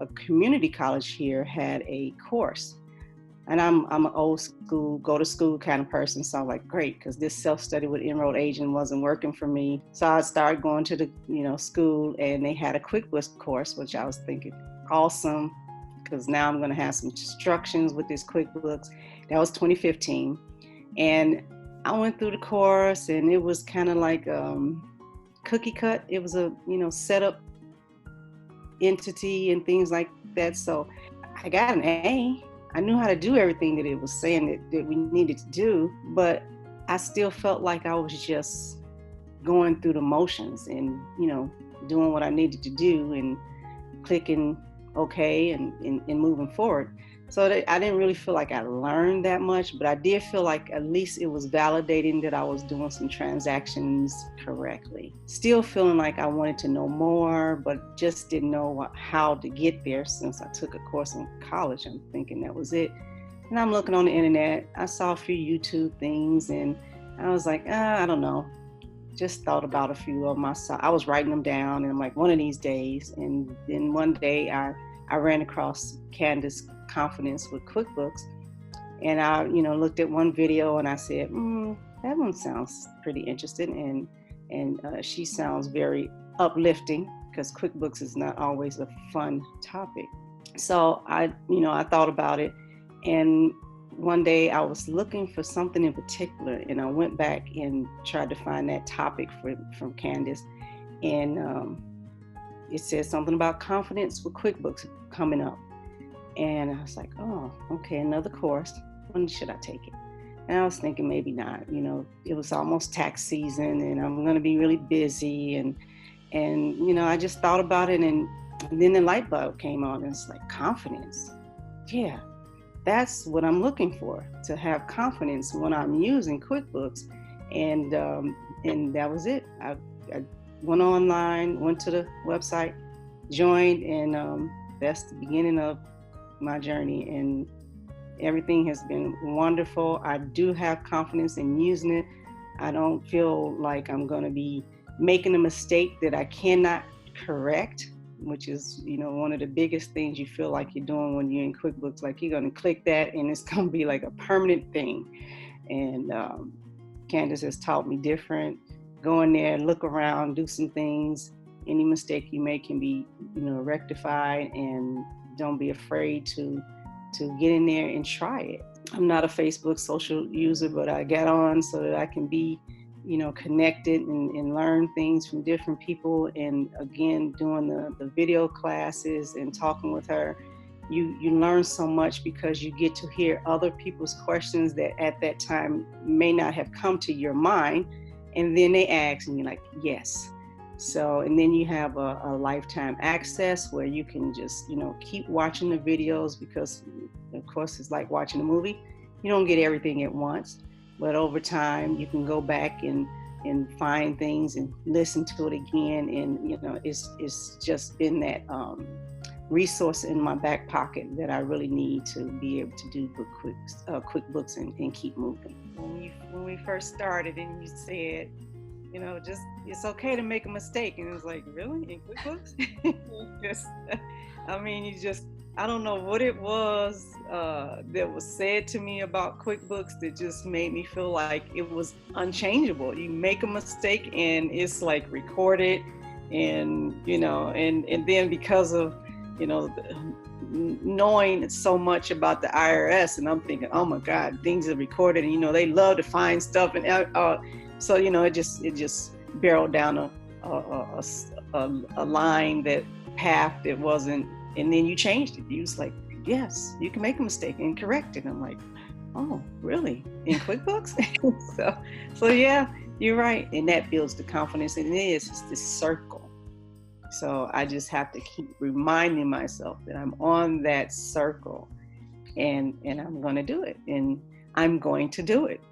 a community college here had a course. And I'm an old school, go to school kind of person. So I'm like, great, because this self-study with enrolled agent wasn't working for me. So I started going to the, school, and they had a QuickBooks course, which I was thinking, awesome, because now I'm going to have some instructions with this QuickBooks. That was 2015. And I went through the course, and it was kind of like cookie cut. It was a, setup entity and things like that. So I got an A. I knew how to do everything that it was saying that we needed to do, but I still felt like I was just going through the motions and, doing what I needed to do and clicking okay and moving forward. So I didn't really feel like I learned that much, but I did feel like at least it was validating that I was doing some transactions correctly. Still feeling like I wanted to know more, but just didn't know how to get there since I took a course in college. I'm thinking that was it. And I'm looking on the internet. I saw a few YouTube things, and I was like, I don't know. Just thought about a few of them. I was writing them down, and I'm like, one of these days. And then one day I ran across Candus Confidence with QuickBooks, and I looked at one video, and I said, that one sounds pretty interesting, and she sounds very uplifting, because QuickBooks is not always a fun topic. So I thought about it, and one day I was looking for something in particular, and I went back and tried to find that topic from Candus, and it said something about confidence with QuickBooks coming up. And I was like, oh, okay, another course. When should I take it? And I was thinking maybe not. It was almost tax season, and I'm going to be really busy. And I just thought about it, and then the light bulb came on, and it's like, confidence. Yeah, that's what I'm looking for, to have confidence when I'm using QuickBooks. And that was it. I went online, went to the website, joined, and that's the beginning of my journey, and everything has been wonderful. I do have confidence in using it. I don't feel like I'm going to be making a mistake that I cannot correct, which is, one of the biggest things you feel like you're doing when you're in QuickBooks. Like, you're going to click that, and it's going to be like a permanent thing. And Candus has taught me different. Go in there, look around, do some things. Any mistake you make can be, rectified, and don't be afraid to get in there and try it. I'm not a Facebook social user, but I got on so that I can be, connected and learn things from different people. And again, doing the video classes and talking with her, you learn so much, because you get to hear other people's questions that at that time may not have come to your mind. And then they ask, and you're like, yes. So, and then you have a lifetime access where you can just, keep watching the videos, because of course it's like watching a movie. You don't get everything at once, but over time you can go back and find things and listen to it again. And, it's just been that resource in my back pocket that I really need to be able to do QuickBooks and keep moving. When we first started, and you said, just, it's okay to make a mistake. And it was like, really? In QuickBooks? I don't know what it was that was said to me about QuickBooks that just made me feel like it was unchangeable. You make a mistake, and it's like recorded, and, and then because of, knowing so much about the IRS, and I'm thinking, oh my God, things are recorded, and, they love to find stuff. And so, it just barreled down a line, that path that wasn't, and then you changed it. You was like, yes, you can make a mistake and correct it. I'm like, oh, really? In QuickBooks? so yeah, you're right. And that builds the confidence. And it's this circle. So I just have to keep reminding myself that I'm on that circle, and I'm going to do it. And I'm going to do it.